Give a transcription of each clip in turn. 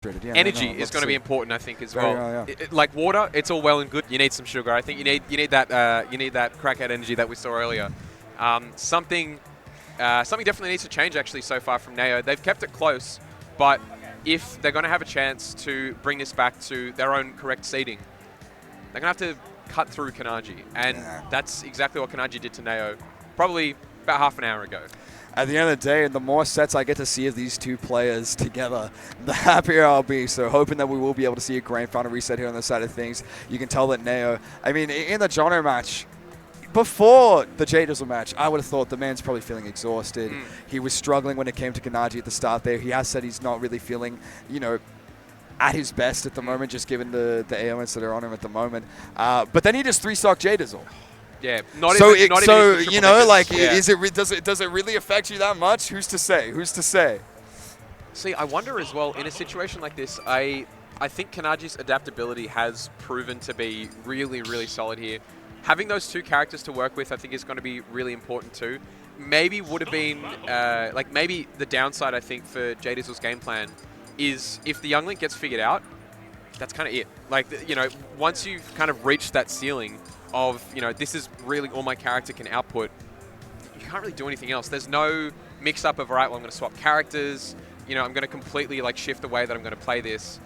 Yeah, energy is going to be important, I think, as well. Yeah. Like water, it's all well and good. You need some sugar. I think you need that crackhead energy that we saw earlier. Something definitely needs to change actually so far from Neo. They've kept it close, but if they're going to have a chance to bring this back to their own correct seeding, they're going to have to cut through Kinaji, and that's exactly what Kinaji did to Neo probably about half an hour ago. At the end of the day, the more sets I get to see of these two players together, the happier I'll be. So hoping that we will be able to see a grand final reset here on the side of things. You can tell that Neo, I mean, in the Jono match, before the J-Dizzle match, I would have thought the man's probably feeling exhausted. He was struggling when it came to Kinaji at the start there. He has said he's not really feeling, at his best at the moment, just given the ailments that are on him at the moment. But then he just 3-stock J-Dizzle. Yeah, does it really affect you that much? Who's to say? See, I wonder as well, in a situation like this, I think Kinaji's adaptability has proven to be really, really solid here. Having those two characters to work with, I think, is going to be really important too. Maybe would have been, maybe the downside, I think, for J-Dizzle's game plan is if the Young Link gets figured out, that's kind of it. Once you've kind of reached that ceiling of, this is really all my character can output, you can't really do anything else. There's no mix-up of, all right, well, I'm going to swap characters, I'm going to completely, shift the way that I'm going to play this.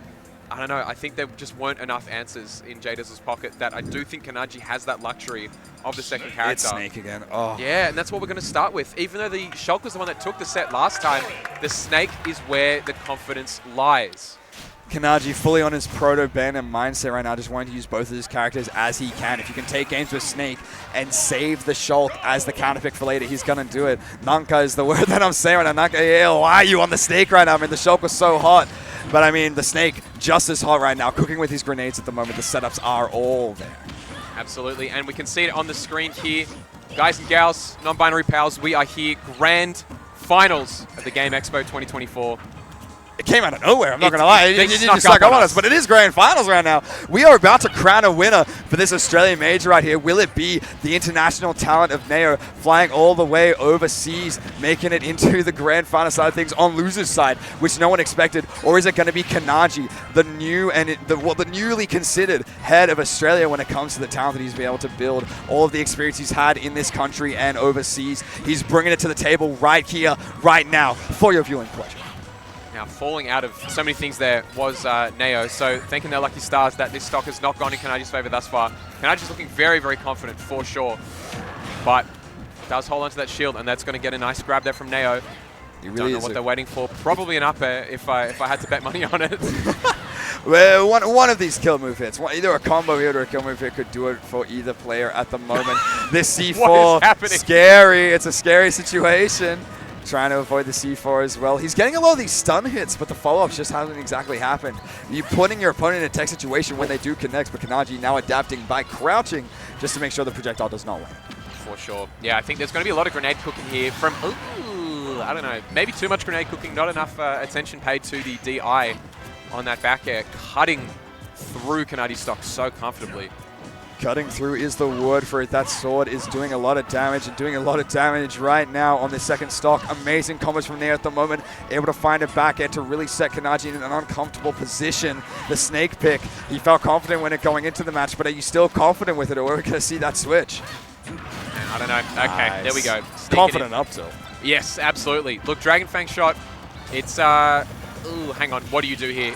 I don't know, I think there just weren't enough answers in J-Dizzle's pocket that I do think Kinaji has that luxury of the second character. It's Snake again. Oh. Yeah, and that's what we're going to start with. Even though the Shulk was the one that took the set last time, the Snake is where the confidence lies. Kinaji fully on his proto-ban and mindset right now, just wanting to use both of his characters as he can. If you can take games with Snake and save the Shulk as the counterpick for later, he's going to do it. Nanka is the word that I'm saying right now. Nanka, why are you on the Snake right now? I mean, the Shulk was so hot. But I mean, the Snake just as hot right now, cooking with his grenades at the moment. The setups are all there. Absolutely, and we can see it on the screen here. Guys and gals, non-binary pals, we are here. Grand finals of the Game Expo 2024. It came out of nowhere, I'm not going to lie. You just snuck up on us, but it is grand finals right now. We are about to crown a winner for this Australian major right here. Will it be the international talent of Neo flying all the way overseas, making it into the grand final side of things on loser's side, which no one expected? Or is it going to be Kinaji, the newly considered head of Australia when it comes to the talent that he's been able to build, all of the experience he's had in this country and overseas? He's bringing it to the table right here, right now, for your viewing pleasure. Now, falling out of so many things there was Neo, so thanking their lucky stars that this stock has not gone in Kinaji's favor thus far. Kinaji's looking very, very confident for sure, but does hold onto that shield, and that's going to get a nice grab there from Neo. He really Don't know what they're waiting for. Probably an up air if I had to bet money on it. Well, one of these kill move hits, either a combo hit or a kill move hit could do it for either player at the moment. This C4, scary. It's a scary situation. Trying to avoid the C4 as well. He's getting a lot of these stun hits, but the follow-ups just haven't exactly happened. You're putting your opponent in a tech situation when they do connect, but Kinaji now adapting by crouching just to make sure the projectile does not land. For sure. Yeah, I think there's going to be a lot of grenade cooking here from, I don't know, maybe too much grenade cooking, not enough attention paid to the DI on that back air, cutting through Kinaji's stock so comfortably. Cutting through is the word for it. That sword is doing a lot of damage and doing a lot of damage right now on the second stock. Amazing combos from there at the moment. Able to find a back end to really set Kinaji in an uncomfortable position. The Snake pick, he felt confident when it going into the match, but are you still confident with it, or are we going to see that switch? I don't know. Okay, there we go. Confident up tilt. Yes, absolutely. Look, Dragon Fang shot. It's, hang on. What do you do here?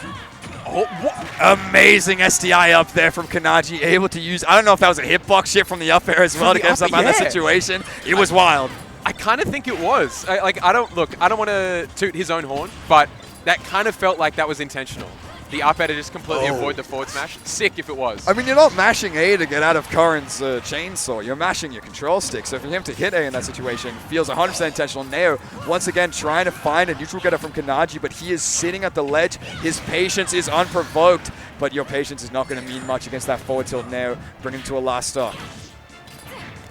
Oh, what? Amazing SDI up there from Kinaji, able to use, I don't know if that was a hitbox shit from the up air as well to get himself out of that situation. It was wild. I kind of think it was. I don't want to toot his own horn, but that kind of felt like that was intentional. The up air to just completely avoid the forward smash. Sick if it was. I mean, you're not mashing A to get out of Corrin's chainsaw. You're mashing your control stick. So for him to hit A in that situation feels 100% intentional. Neo, once again, trying to find a neutral getter from Kinaji, but he is sitting at the ledge. His patience is unprovoked, but your patience is not going to mean much against that forward tilt Neo, bringing him to a last stop.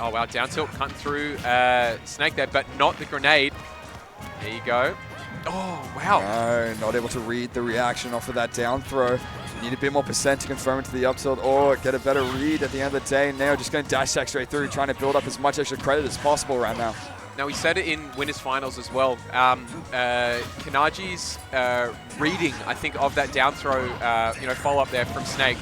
Oh, wow. Down tilt, cutting through Snake there, but not the grenade. There you go. Oh, wow. No, not able to read the reaction off of that down throw. Need a bit more percent to confirm into the up tilt or get a better read at the end of the day. Now just going to dash tech straight through, trying to build up as much extra credit as possible right now. Now, we said it in winners finals as well. Kinaji's reading, I think, of that down throw, follow up there from Snake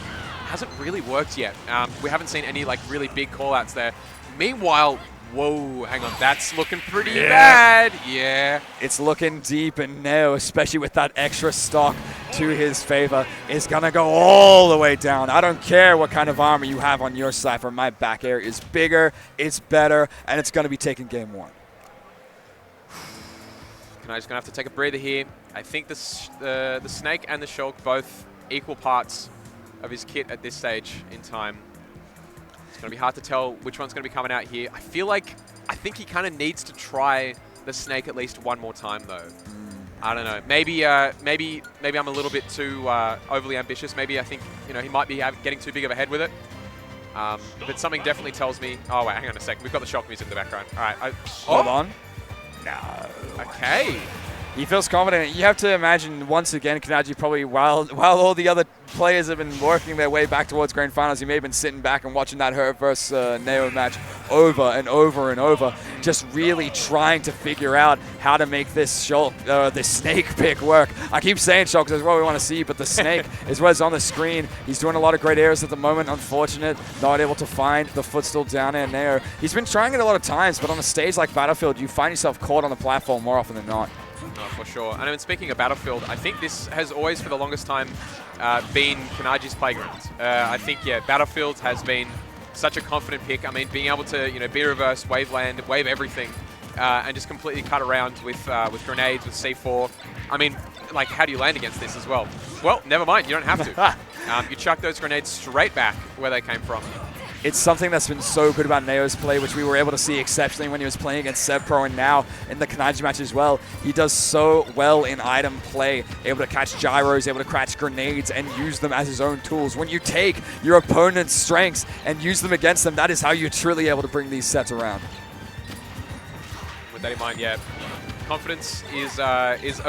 hasn't really worked yet. We haven't seen any like really big call-outs there. Meanwhile, whoa, hang on, that's looking pretty bad. Yeah. It's looking deep, and Neo, especially with that extra stock to his favor, is going to go all the way down. I don't care what kind of armor you have on your Cypher. My back air is bigger, it's better, and it's going to be taking game 1. Kinaji's going to have to take a breather here. I think the Snake and the Shulk both equal parts of his kit at this stage in time. It's going to be hard to tell which one's going to be coming out here. I think he kind of needs to try the Snake at least one more time, though. I don't know. Maybe I'm a little bit too overly ambitious. Maybe I think he might be getting too big of a head with it. But something definitely tells me. Oh wait, hang on a second. We've got the Shulk music in the background. All right. Hold on. No. Okay. He feels confident. You have to imagine, once again, Kinaji probably, while all the other players have been working their way back towards grand finals, he may have been sitting back and watching that Hurt versus Neo match over and over and over, just really trying to figure out how to make this this Snake pick work. I keep saying Shulk is what we want to see, but the Snake is what's on the screen. He's doing a lot of great airs at the moment. Unfortunate, not able to find the footstool down air Neo. He's been trying it a lot of times, but on a stage like Battlefield, you find yourself caught on the platform more often than not. No, for sure. And I mean, speaking of Battlefield, I think this has always, for the longest time, been Kinaji's playground. I think, Battlefield has been such a confident pick. I mean, being able to, be reverse, wave land, wave everything, and just completely cut around with grenades, with C4. I mean, like, how do you land against this as well? Well, never mind. You don't have to. You chuck those grenades straight back where they came from. It's something that's been so good about Neo's play, which we were able to see exceptionally when he was playing against SevPro, and now in the Kinaji match as well. He does so well in item play, able to catch gyros, able to catch grenades, and use them as his own tools. When you take your opponent's strengths and use them against them, that is how you're truly able to bring these sets around. With that in mind, confidence is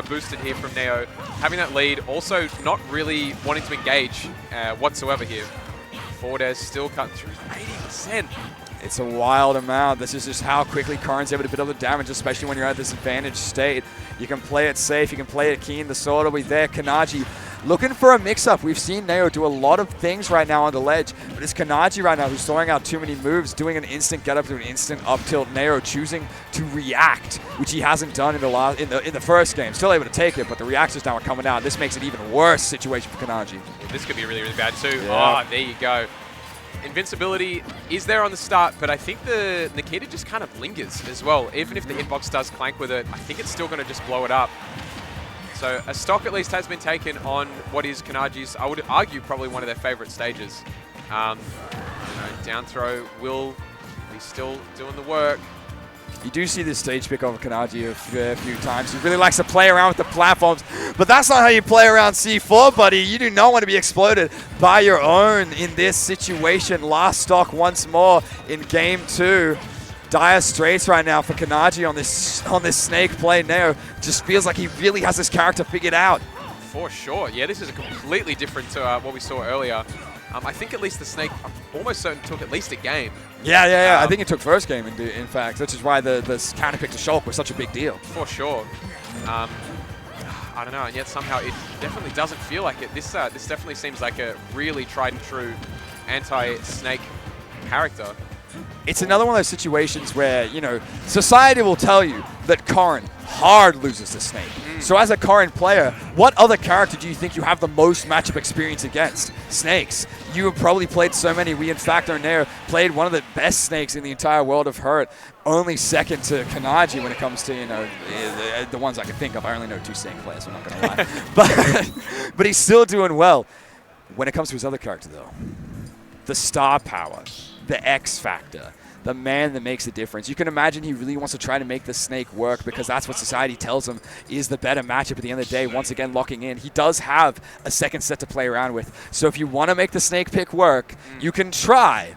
boosted here from Neo. Having that lead, also not really wanting to engage whatsoever here. Forward air still cut through 80%. It's a wild amount. This is just how quickly Corrin's able to build the damage, especially when you're at this advantage state. You can play it safe, you can play it keen, the sword will be there. Kinaji looking for a mix-up. We've seen Neo do a lot of things right now on the ledge, but it's Kinaji right now who's throwing out too many moves, doing an instant get-up to an instant up-tilt. Neo choosing to react, which he hasn't done in the first game. Still able to take it, but the reactions now are coming out. This makes it even worse situation for Kinaji. This could be really, really bad too. Yeah. Oh, there you go. Invincibility is there on the start, but I think the Nikita just kind of lingers as well. Even if the hitbox does clank with it, I think it's still going to just blow it up. So a stock at least has been taken on what is Kinaji's, I would argue, probably one of their favorite stages. Down throw will be still doing the work. You do see this stage pick over Kinaji a few times. He really likes to play around with the platforms, but that's not how you play around C4, buddy. You do not want to be exploded by your own in this situation. Last stock once more in game 2. Dire straits right now for Kinaji on this Snake play. Neo just feels like he really has this character figured out. For sure. Yeah, this is a completely different to what we saw earlier. I think at least the Snake, I'm almost certain, took at least a game. Yeah. I think it took first game, in fact, which is why the counter pick to Shulk was such a big deal. For sure. I don't know, and yet somehow it definitely doesn't feel like it. This definitely seems like a really tried and true anti-Snake character. It's another one of those situations where, society will tell you that Corrin hard loses to Snake. So as a Corrin player, what other character do you think you have the most matchup experience against? Snakes. You have probably played so many. We, in fact, are there, played one of the best Snakes in the entire world of Hurt. Only second to Kinaji when it comes to, the ones I can think of. I only know 2 Snake players, I'm not going to lie. But he's still doing well. When it comes to his other character, though, the star power, the X factor, the man that makes a difference. You can imagine he really wants to try to make the Snake work because that's what society tells him is the better matchup at the end of the day. Once again, locking in. He does have a second set to play around with. So if you want to make the Snake pick work, you can try.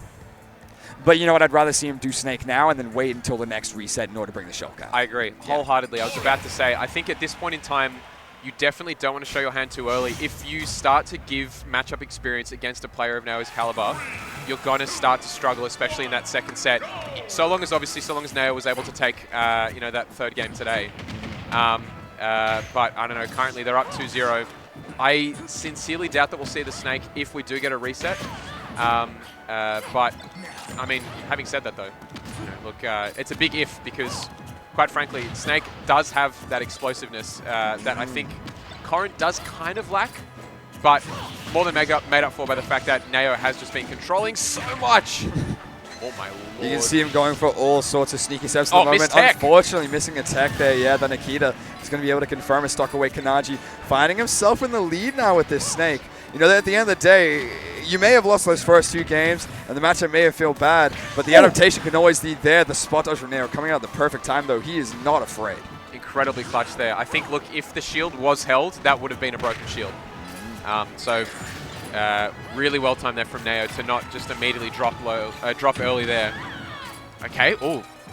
But you know what? I'd rather see him do Snake now and then wait until the next reset in order to bring the Shulk out. I agree. Wholeheartedly. I was about to say, I think at this point in time, you definitely don't want to show your hand too early. If you start to give matchup experience against a player of Neo's caliber, you're going to start to struggle, especially in that second set. So long as Neo was able to take, you know, that third game today. But I don't know, currently they're up 2-0. I sincerely doubt that we'll see the Snake if we do get a reset. But, I mean, having said that though, you know, look, it's a big if because, quite frankly, Snake does have that explosiveness that I think Corrin does kind of lack, but more than made up for by the fact that Neo has just been controlling so much. Oh my lord. You can see him going for all sorts of sneaky steps at the moment. Unfortunately, missing a tech there. Yeah, the Nikita is going to be able to confirm a stock away. Kinaji finding himself in the lead now with this Snake. You know, at the end of the day, you may have lost those first 2 games, and the matchup may have felt bad, but the adaptation can always be there. The spot dodge from Neo coming out at the perfect time, though. He is not afraid. Incredibly clutch there. I think, look, if the shield was held, that would have been a broken shield. Really well timed there from Neo to not just immediately drop early there. Okay,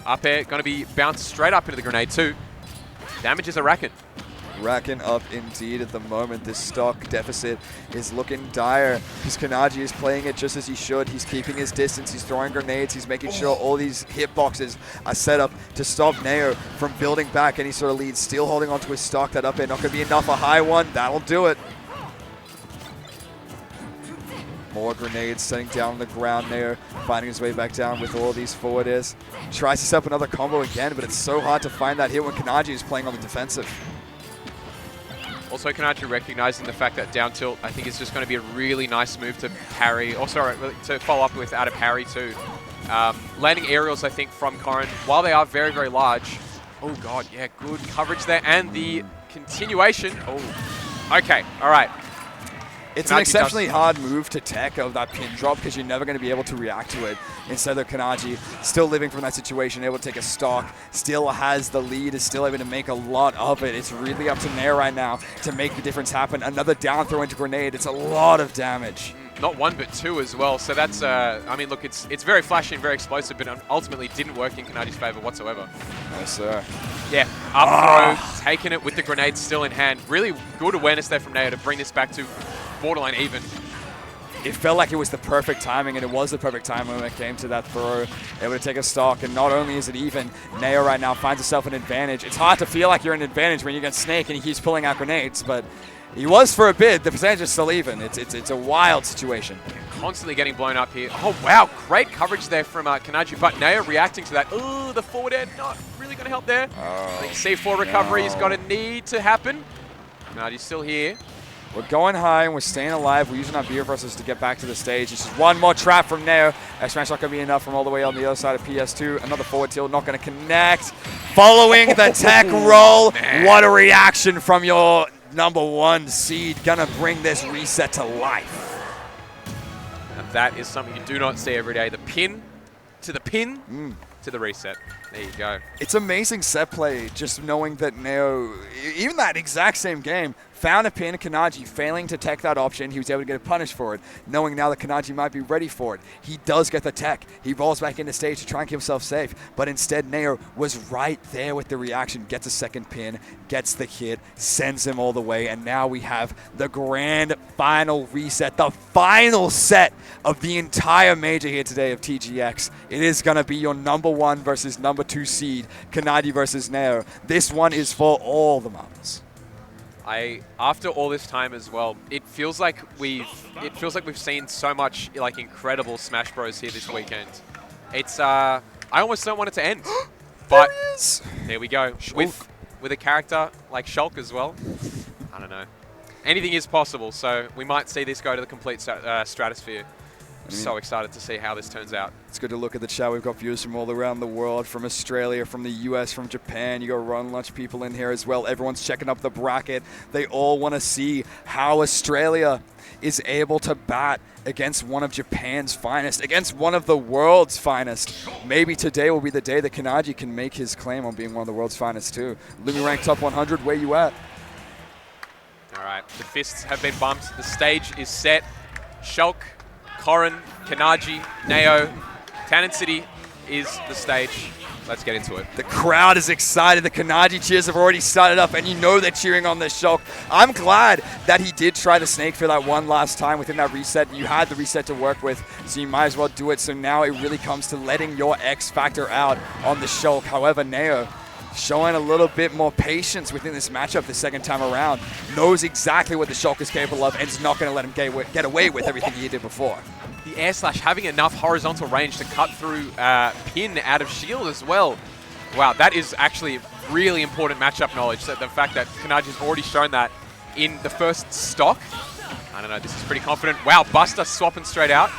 up air, going to be bounced straight up into the grenade too. Damages are racking. Racking up indeed at the moment. This stock deficit is looking dire because Kinaji is playing it just as he should. He's keeping his distance. He's throwing grenades. He's making sure all these hitboxes are set up to stop Neo from building back any sort of lead. Still holding onto his stock. That up air not going to be enough. A high one. That'll do it. More grenades setting down on the ground there, finding his way back down with all these forward airs. Tries to set up another combo again, but it's so hard to find that hit when Kinaji is playing on the defensive. Also, Kinaji recognizing the fact that down tilt, I think, is just going to be a really nice move to parry. Oh, sorry, to follow up with out of parry too. Landing aerials, I think, from Corrin, while they are very, very large. Oh god, yeah, good coverage there, and the continuation. Oh, okay, all right. It's an exceptionally hard move to tech of that pin drop because you're never going to be able to react to it. Instead of Kinaji still living from that situation, able to take a stock, still has the lead, is still able to make a lot of it. It's really up to Nair right now to make the difference happen. Another down throw into grenade. It's a lot of damage. Not 1, but 2 as well. So that's, I mean, look, it's very flashy and very explosive, but ultimately didn't work in Kinaji's favor whatsoever. Yes, sir. Yeah, up throw, taking it with the grenade still in hand. Really good awareness there from Nair to bring this back to borderline even. It felt like it was the perfect timing, and it was the perfect time when it came to that throw. Able to take a stock, and not only is it even, Neo right now finds himself an advantage. It's hard to feel like you're an advantage when you get Snake and he keeps pulling out grenades, but he was for a bit. The percentage is still even. It's a wild situation. Constantly getting blown up here. Oh, wow. Great coverage there from Kinaji, but Neo reacting to that. Ooh, the forward air not really going to help there. I think C4 recovery is going to need to happen. Kinaji's still here. We're going high and we're staying alive. We're using our beer versus to get back to the stage. It's just one more trap from Neo. X-Smash not going to be enough from all the way on the other side of PS2. Another forward tilt, not going to connect. Following the tech roll. What a reaction from your #1 seed. Going to bring this reset to life. And that is something you do not see every day. The pin to the pin to the reset. There you go. It's amazing set play, just knowing that Neo, even that exact same game, found a pin, Kinaji failing to tech that option. He was able to get punished for it, knowing now that Kinaji might be ready for it. He does get the tech. He rolls back into stage to try and keep himself safe, but instead Neo was right there with the reaction, gets a second pin, gets the hit, sends him all the way, and now we have the grand final reset, the final set of the entire major here today of TGX. It is going to be your #1 versus #2 seed, Kinaji versus Neo. This one is for all the marbles. After all this time as well, it feels like we've seen so much like incredible Smash Bros here this weekend. It's I almost don't want it to end, but there we go with a character like Shulk as well. I don't know. Anything is possible, so we might see this go to the complete stratosphere. I'm so excited to see how this turns out. It's good to look at the chat. We've got viewers from all around the world, from Australia, from the US, from Japan. You got Run Lunch people in here as well. Everyone's checking up the bracket. They all want to see how Australia is able to bat against one of Japan's finest, against one of the world's finest. Maybe today will be the day that Kinaji can make his claim on being one of the world's finest too. Lumi ranked top 100. Where you at? All right, the fists have been bumped. The stage is set. Shulk, Corrin, Kinaji, Neo, Cannon City is the stage. Let's get into it. The crowd is excited. The Kinaji cheers have already started up, and you know they're cheering on this Shulk. I'm glad that he did try the snake for that one last time within that reset. You had the reset to work with, so you might as well do it. So now it really comes to letting your X factor out on the Shulk. However, Nao showing a little bit more patience within this matchup the second time around. Knows exactly what the Shulk is capable of, and is not going to let him get away with everything he did before. The air slash having enough horizontal range to cut through pin out of shield as well. Wow, that is actually really important matchup knowledge. So the fact that Kinaji has already shown that in the first stock. I don't know, this is pretty confident. Wow, Buster swapping straight out.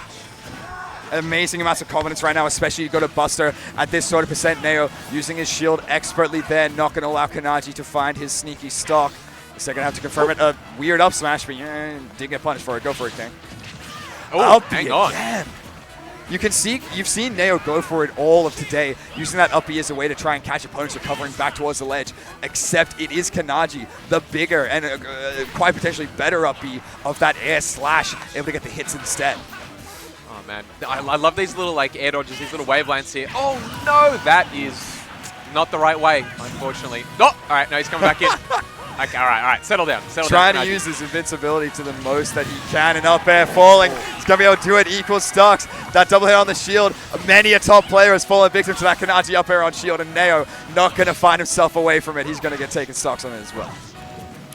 Amazing amounts of confidence right now, especially you go to Buster at this sort of percent. Nao using his shield expertly there, not going to allow Kinaji to find his sneaky stock. He's going to have to confirm it. A weird up smash, but didn't get punished for it. Go for it, King. Oh, hang on. Again. You can see, you've seen Nao go for it all of today, using that up B as a way to try and catch opponents recovering back towards the ledge, except it is Kinaji, the bigger and quite potentially better up B of that air slash, able to get the hits instead. Oh, man. I love these little like air dodges, these little wavelines here. Oh, no, that is not the right way, unfortunately. No, all right, no, he's coming back in. Okay, all right, settle down. Trying to use his invincibility to the most that he can, and up air falling. He's going to be able to do it, equals stocks. That double hit on the shield. Many a top player has fallen victim to that Kinaji up air on shield, and Nao not going to find himself away from it. He's going to get taken stocks on it as well.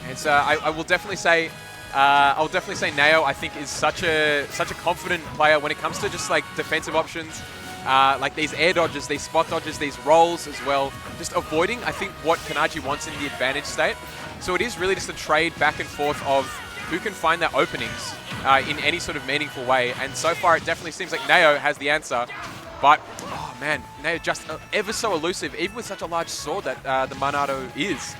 It's, I will definitely say, Nao, I think, is such a confident player when it comes to just like defensive options. Like these air dodges, these spot dodges, these rolls as well. Just avoiding, I think, what Kinaji wants in the advantage state. So it is really just a trade back and forth of who can find their openings in any sort of meaningful way. And so far, it definitely seems like Nao has the answer. But, oh man, Nao just ever so elusive, even with such a large sword that the Monado is.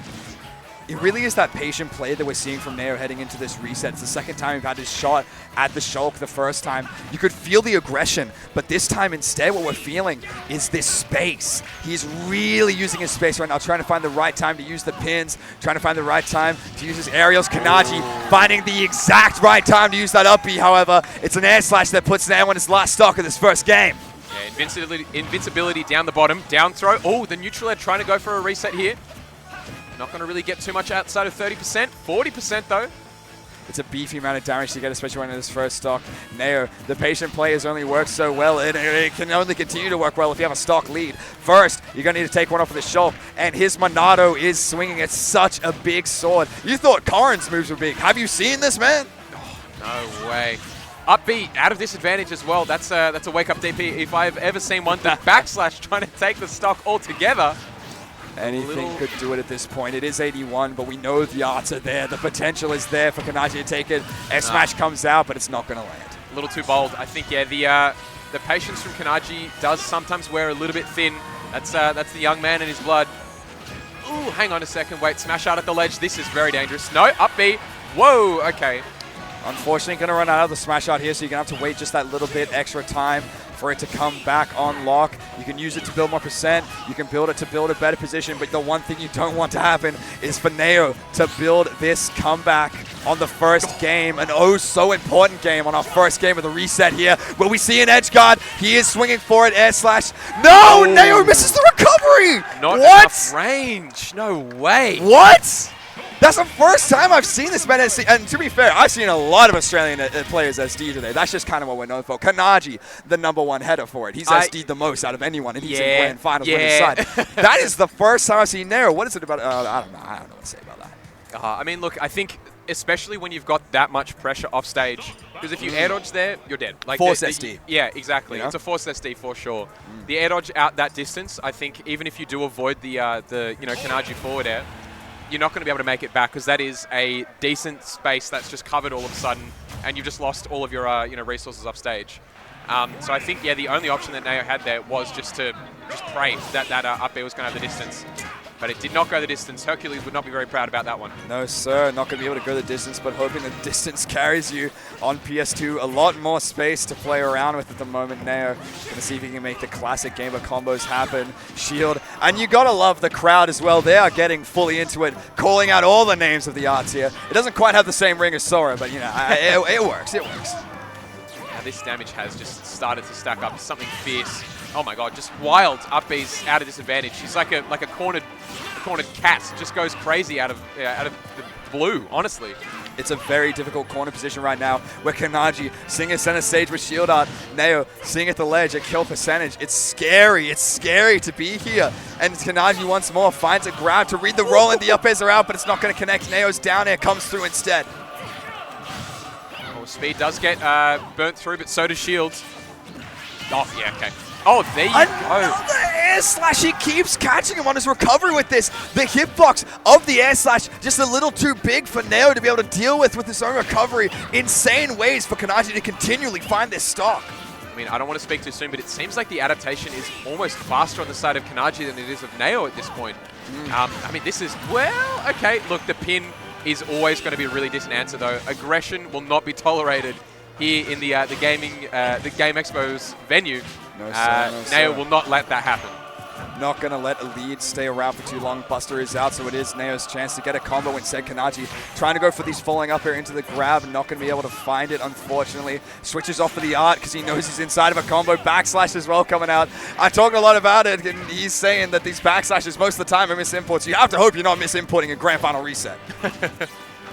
It really is that patient play that we're seeing from Nao heading into this reset. It's the second time we've had his shot at the Shulk. The first time, you could feel the aggression, but this time instead what we're feeling is this space. He's really using his space right now, trying to find the right time to use the pins, trying to find the right time to use his aerials. Kinaji finding the exact right time to use that up B. However, it's an air slash that puts Nao on his last stock of this first game. Yeah, invincibility down the bottom, down throw. Oh, the neutral air trying to go for a reset here. Not going to really get too much outside of 30%. 40% though. It's a beefy amount of damage to get, especially when in this first stock. Nao, the patient play has only worked so well. It can only continue to work well if you have a stock lead. First, you're going to need to take one off of the Shulk, and his Monado is swinging at such a big sword. You thought Corrin's moves were big. Have you seen this, man? Oh, no way. Up B, out of disadvantage as well. That's a wake-up DP if I've ever seen one. The backslash trying to take the stock altogether. Anything could do it at this point. It is 81, but we know the odds are there. The potential is there for Kinaji to take it. S-Smash comes out, but it's not going to land. A little too bold. I think, yeah, the patience from Kinaji does sometimes wear a little bit thin. That's the young man in his blood. Ooh, hang on a second. Wait, smash out at the ledge. This is very dangerous. No, up B. Whoa, okay. Unfortunately, going to run out of the smash out here, so you're going to have to wait just that little bit extra time for it to come back on lock. You can use it to build more percent. You can build it to build a better position, but the one thing you don't want to happen is for Nao to build this comeback on the first game, an oh so important game on our first game of the reset here. Will we see an edge guard? He is swinging for it, air slash. No, oh. Nao misses the recovery. Not enough range, no way. What? That's the first time I've seen this man. And to be fair, I've seen a lot of Australian players SD today. That's just kind of what we're known for. Kinaji, the #1 header for it. He's SD'd the most out of anyone, and he's in grand finals on his side. That is the first time I've seen Nao. What is it about? I don't know. I don't know what to say about that. I mean, look, I think especially when you've got that much pressure off stage, because if you air dodge there, you're dead. Like force SD. Yeah, exactly. You know? It's a force SD for sure. The air dodge out that distance, I think, even if you do avoid the Kinaji forward air, you're not going to be able to make it back, because that is a decent space that's just covered all of a sudden, and you've just lost all of your resources off stage. So I think, yeah, the only option that Nao had there was just to pray that up air was going to have the distance. But it did not go the distance. Hercules would not be very proud about that one. No, sir. Not going to be able to go the distance, but hoping the distance carries you on PS2. A lot more space to play around with at the moment. Nao going to see if he can make the classic game of combos happen. Shield. And you got to love the crowd as well. They are getting fully into it, calling out all the names of the arts here. It doesn't quite have the same ring as Sora, but, you know, it works. It works. Now this damage has just started to stack up. Something fierce. Oh my god, just wild up B's out of disadvantage. She's like a cornered cat. Just goes crazy out of the blue, honestly. It's a very difficult corner position right now where Kinaji seeing at center stage with shield art, Nao seeing at the ledge at kill percentage. It's scary to be here. And Kinaji once more finds a grab to read the roll and the up airs are out, but it's not going to connect. Nao's down air comes through instead. Oh, speed does get burnt through, but so does shields. Oh, yeah, okay. Oh, there you go. Another air slash. He keeps catching him on his recovery with this. The hitbox of the air slash just a little too big for Nao to be able to deal with his own recovery. Insane ways for Kinaji to continually find this stock. I mean, I don't want to speak too soon, but it seems like the adaptation is almost faster on the side of Kinaji than it is of Nao at this point. I mean, this is, well, okay. Look, the pin is always going to be a really decent answer, though. Aggression will not be tolerated here in the Game Expo's venue. No, sir, no, sir. Nao will not let that happen. Not going to let a lead stay around for too long. Buster is out, so it is Nao's chance to get a combo. Instead, Kinaji trying to go for these falling up here into the grab. Not going to be able to find it, unfortunately. Switches off for the art because he knows he's inside of a combo. Backslash as well coming out. I talk a lot about it, and he's saying that these backslashes most of the time are misimports. You have to hope you're not misimporting a grand final reset.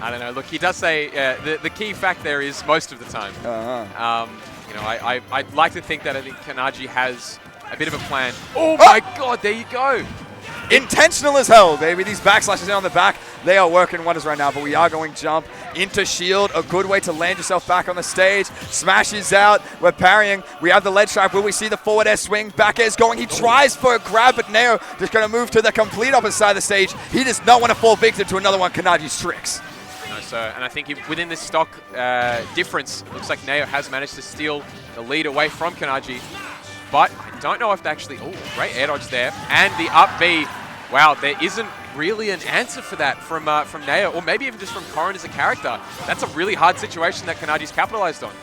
I don't know. Look, he does say the key fact there is most of the time. You know, I'd like to think that I think Kinaji has a bit of a plan. Oh my god, there you go. Intentional as hell, baby. These backslashes on the back, they are working wonders right now, but we are going jump into shield. A good way to land yourself back on the stage. Smashes out. We're parrying. We have the ledge trap. Will we see the forward air swing? Back air is going. He tries for a grab, but Nao just going to move to the complete opposite side of the stage. He does not want to fall victim to another one of Kinaji's tricks. No, sir. And I think within this stock difference, it looks like Nao has managed to steal the lead away from Kinaji. But I don't know if they actually... Oh, great air dodge there. And the up B. Wow, there isn't really an answer for that from Nao, or maybe even just from Corrin as a character. That's a really hard situation that Kinaji's capitalized on.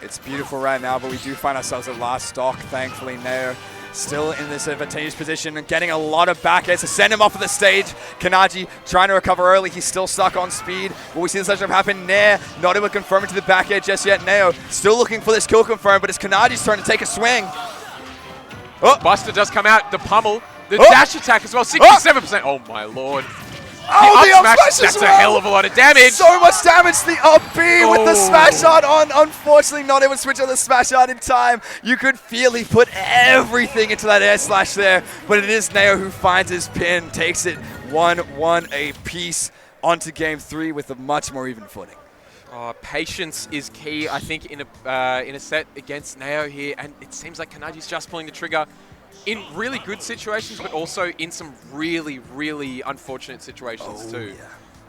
It's beautiful right now, but we do find ourselves at last stock, thankfully. Nao still in this advantageous position and getting a lot of back airs to send him off of the stage. Kinaji trying to recover early. He's still stuck on speed. Will we see the sledge jump happen? Nair not able to confirm it to the back air just yet. Nao still looking for this kill confirm, but it's Kinaji's turn to take a swing. Oh. Buster does come out, the pummel, the dash attack as well, 67%. Oh my lord. Oh, the up smash That's a hell of a lot of damage. So much damage. The up B with the smash art on. Unfortunately, not able to switch on the smash art in time. You could feel he put everything into that air slash there, but it is Nao who finds his pin, takes it 1-1 apiece onto game 3 with a much more even footing. Patience is key, I think, in a set against Nao here, and it seems like Kinaji's just pulling the trigger in really good situations, but also in some really, really unfortunate situations too.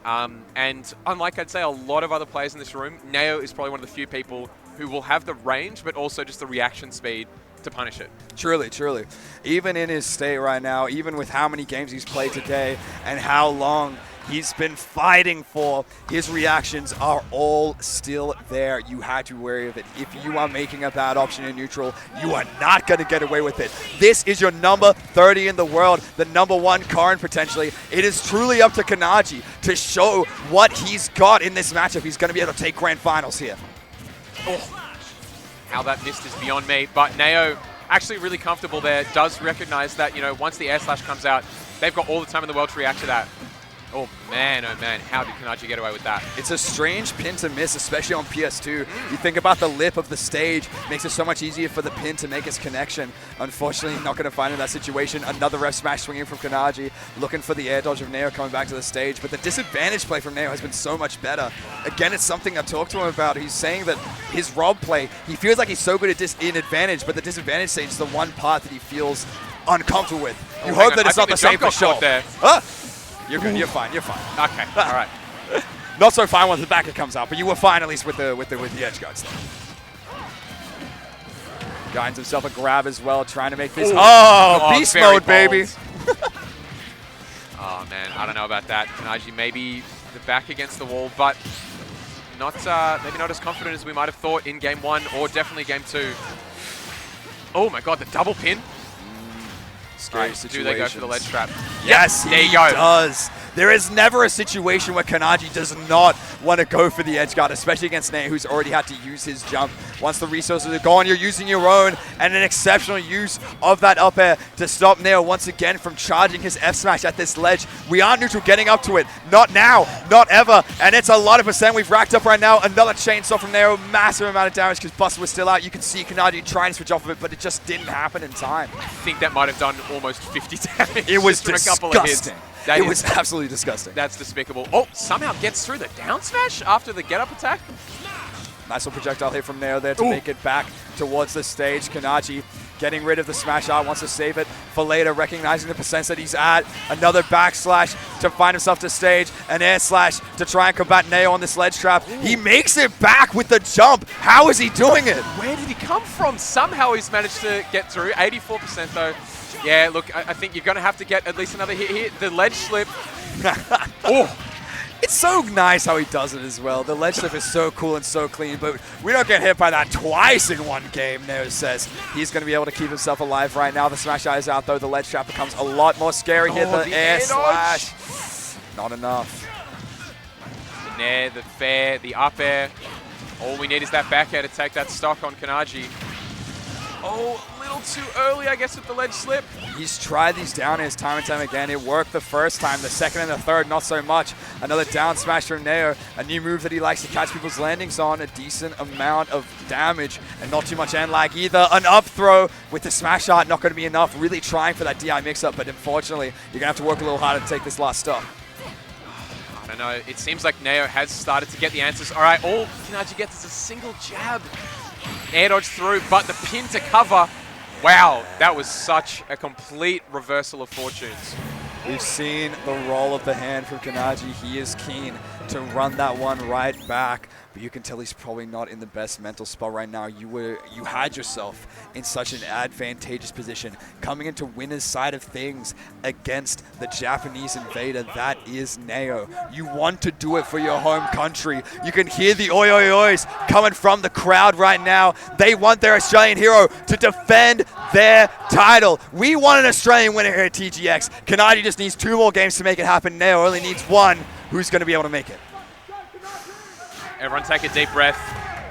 Yeah. And unlike I'd say a lot of other players in this room, Nao is probably one of the few people who will have the range, but also just the reaction speed to punish it. Truly, truly. Even in his state right now, even with how many games he's played today and how long he's been fighting for, his reactions are all still there. You had to be wary of it. If you are making a bad option in neutral, you are not going to get away with it. This is your number 30 in the world, the number 1 Corrin potentially. It is truly up to Kinaji to show what he's got in this matchup. He's going to be able to take grand finals here. Oh, how that missed is beyond me, but Nao actually really comfortable there, does recognize that, you know, once the air slash comes out, they've got all the time in the world to react to that. Oh man, how did Kinaji get away with that? It's a strange pin to miss, especially on PS2. You think about the lip of the stage, makes it so much easier for the pin to make its connection. Unfortunately, not going to find in that situation. Another ref smash swinging from Kinaji, looking for the air dodge of Nao coming back to the stage, but the disadvantage play from Nao has been so much better. Again, it's something I've talked to him about. He's saying that his Rob play, he feels like he's so good at in advantage, but the disadvantage stage is the one part that he feels uncomfortable with. You hope that it's not the same for sure. You're good. You're fine. You're fine. Okay. All right. Not so fine once the backer comes out, but you were fine at least with the edge guards there. Guides himself a grab as well, trying to make this. Oh, beast mode, baby. Oh man, I don't know about that. Kinaji maybe the back against the wall, but not maybe not as confident as we might have thought in game 1 or definitely game 2. Oh my god, the double pin. Scary situation. Do they go for the ledge trap? Yes, there you he go. does. There is never a situation where Kinaji does not want to go for the edge guard, especially against Nate, who's already had to use his jump. Once the resources are gone, you're using your own, and an exceptional use of that up air to stop Neo once again from charging his F smash at this ledge. We are neutral getting up to it. Not now, not ever, and it's a lot of percent we've racked up right now. Another chainsaw from Neo, massive amount of damage because Buster was still out. You can see Kinaji trying to switch off of it, but it just didn't happen in time. I think that might have done almost 50 damage. It was just from a couple of hits. It was absolutely disgusting. That's despicable. Oh, somehow gets through the down smash after the get-up attack. Nice little projectile here from Neo there to make it back towards the stage. Kinaji getting rid of the smash art, wants to save it for later, recognizing the percents that he's at. Another backslash to find himself to stage. An air slash to try and combat Neo on this ledge trap. Ooh. He makes it back with the jump. How is he doing it? Where did he come from? Somehow he's managed to get through. 84% though. Yeah, look, I think you're going to have to get at least another hit here. The ledge slip. Oh. It's so nice how he does it as well. The ledge slip is so cool and so clean, but we don't get hit by that twice in one game, Neo says. He's going to be able to keep himself alive right now. The smash eye is out, though. The ledge trap becomes a lot more scary here. The air slash. Not enough. The nair, the fair, the up air. All we need is that back air to take that stock on Kinaji. Oh, a little too early, I guess, with the ledge slip. He's tried these down airs time and time again. It worked the first time. The second and the third, not so much. Another down smash from Neo. A new move that he likes to catch people's landings on. A decent amount of damage and not too much end lag either. An up throw with the smash art, not going to be enough. Really trying for that DI mix-up, but unfortunately, you're going to have to work a little harder to take this last stop. I don't know. It seems like Neo has started to get the answers. All right, all Kinaji gets is a single jab. Air dodge through, but the pin to cover. Wow, that was such a complete reversal of fortunes. We've seen the roll of the hand from Kinaji. He is keen to run that one right back, but you can tell he's probably not in the best mental spot right now. You had yourself in such an advantageous position, coming into winner's side of things against the Japanese invader. That is Neo. You want to do it for your home country. You can hear the oi oi ois coming from the crowd right now. They want their Australian hero to defend their title. We want an Australian winner here at TGX. Kinaji just needs 2 more games to make it happen. Neo only needs 1. Who's going to be able to make it? Everyone take a deep breath.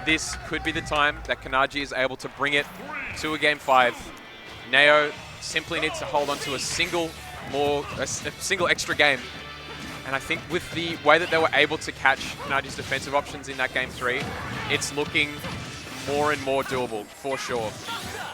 This could be the time that Kinaji is able to bring it to a game 5. Neo simply needs to hold on to a single extra game. And I think with the way that they were able to catch Kinaji's defensive options in that game 3, it's looking more and more doable, for sure.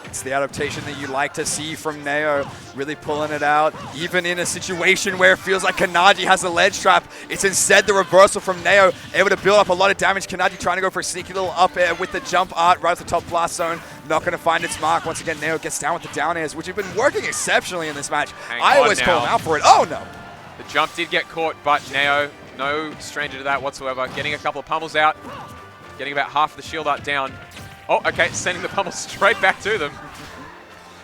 It's the adaptation that you like to see from Neo, really pulling it out. Even in a situation where it feels like Kinaji has a ledge trap, it's instead the reversal from Neo, able to build up a lot of damage. Kinaji trying to go for a sneaky little up air with the jump art right at the top blast zone. Not going to find its mark. Once again, Neo gets down with the down airs, which have been working exceptionally in this match. I always call him out for it. Oh, no. The jump did get caught, but Neo, no stranger to that whatsoever. Getting a couple of pummels out, getting about half of the shield art down. Oh, okay, sending the pummel straight back to them.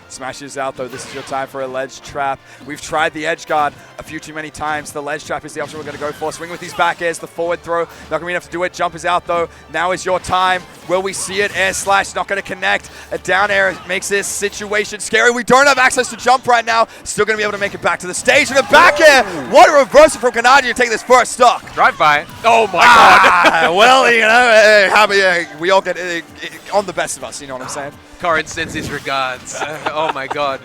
Smashes out, though. This is your time for a ledge trap. We've tried the edge guard a few too many times. The ledge trap is the option we're going to go for. Swing with these back airs, the forward throw. Not going to be enough to do it. Jump is out, though. Now is your time. Will we see it? Air slash, not going to connect. A down air makes this situation scary. We don't have access to jump right now. Still going to be able to make it back to the stage. And a back air. What a reversal from Kinaji to take this first stock. Drive by. Oh, my God. Well, you know, we all get on the best of us. You know what I'm saying? Corrin sends his regards. Oh my God.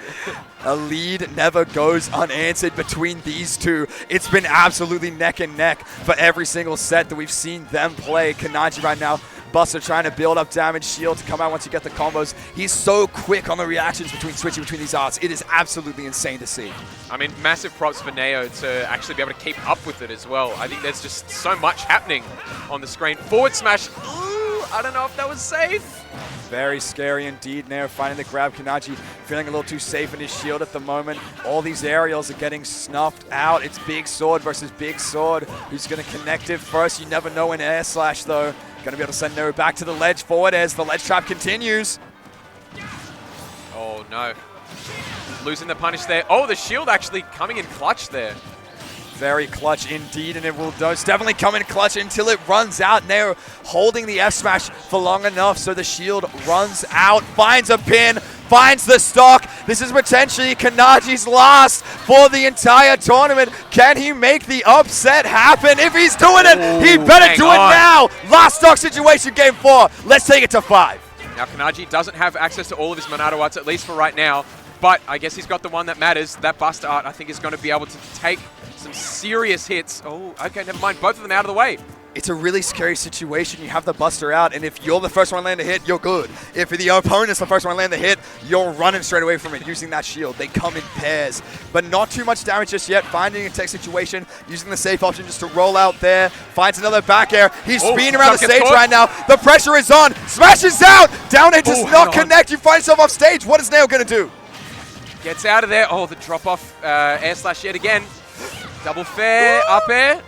A lead never goes unanswered between these two. It's been absolutely neck and neck for every single set that we've seen them play. Kinaji right now, Buster trying to build up damage, shield to come out once you get the combos. He's so quick on the reactions switching between these arts. It is absolutely insane to see. I mean, massive props for Neo to actually be able to keep up with it as well. I think there's just so much happening on the screen. Forward smash. Ooh, I don't know if that was safe. Very scary indeed. Neo finding the grab. Kinaji feeling a little too safe in his shield at the moment. All these aerials are getting snuffed out. It's Big Sword versus Big Sword. Who's going to connect it first? You never know in air slash, though. Going to be able to send Neo back to the ledge forward as the ledge trap continues. Oh, no. Losing the punish there. Oh, the shield actually coming in clutch there. Very clutch indeed, and it will definitely come in clutch until it runs out. Neo holding the F smash for long enough so the shield runs out, finds a pin, finds the stock. This is potentially Kinaji's last for the entire tournament. Can he make the upset happen? If he's doing it, he better do it now. Last stock situation, game 4. Let's take it to 5. Now, Kinaji doesn't have access to all of his Monado arts, at least for right now. But I guess he's got the one that matters. That Buster art, I think, is going to be able to take some serious hits. Oh, okay, never mind. Both of them out of the way. It's a really scary situation. You have the Buster out, and if you're the first one to land a hit, you're good. If the opponent's the first one to land the hit, you're running straight away from it using that shield. They come in pairs, but not too much damage just yet. Finding a tech situation, using the safe option just to roll out there. Finds another back air. He's spinning around the stage right now. The pressure is on. Smashes out. Down air does not connect. You find yourself off stage. What is Nao going to do? Gets out of there. Oh, the drop-off air slash yet again. Double fair, up air.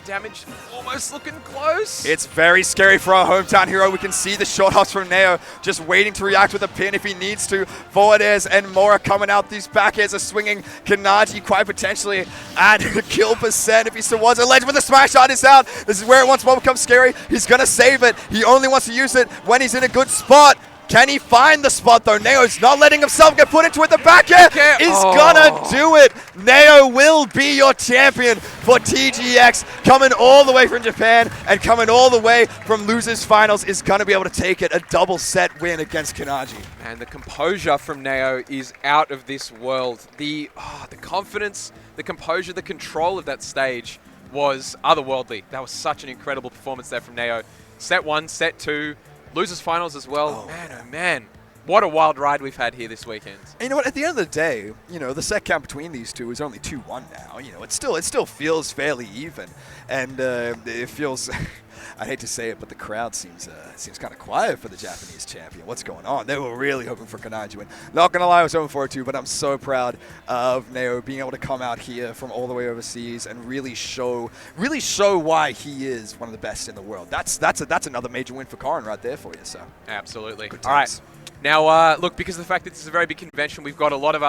Damage almost looking close. It's very scary for our hometown hero. We can see the short hops from Nao just waiting to react with a pin if he needs to. Forward airs and more are coming out. These back airs are swinging. Kinaji quite potentially at the kill percent if he's towards a ledge, but the smash shot is out. This is where it once more becomes scary. He's going to save it. He only wants to use it when he's in a good spot. Can he find the spot, though? Nao's not letting himself get put into it. The back air is gonna do it. Nao will be your champion for TGX. Coming all the way from Japan and coming all the way from losers finals is gonna be able to take it. A double set win against Kinaji. And the composure from Nao is out of this world. The confidence, the composure, the control of that stage was otherworldly. That was such an incredible performance there from Nao. Set 1, set 2. Losers finals as well. Man, oh man. What a wild ride we've had here this weekend. And you know what? At the end of the day, you know, the set count between these two is only 2-1 now. You know, it still feels fairly even, and it feels. I hate to say it, but the crowd seems kind of quiet for the Japanese champion. What's going on? They were really hoping for Kinaji win. Not gonna lie, I was hoping for it too, but I'm so proud of Nao being able to come out here from all the way overseas and really show why he is one of the best in the world. That's another major win for Corrin right there for you. So absolutely. All right. Now, look, because of the fact that this is a very big convention, we've got a lot of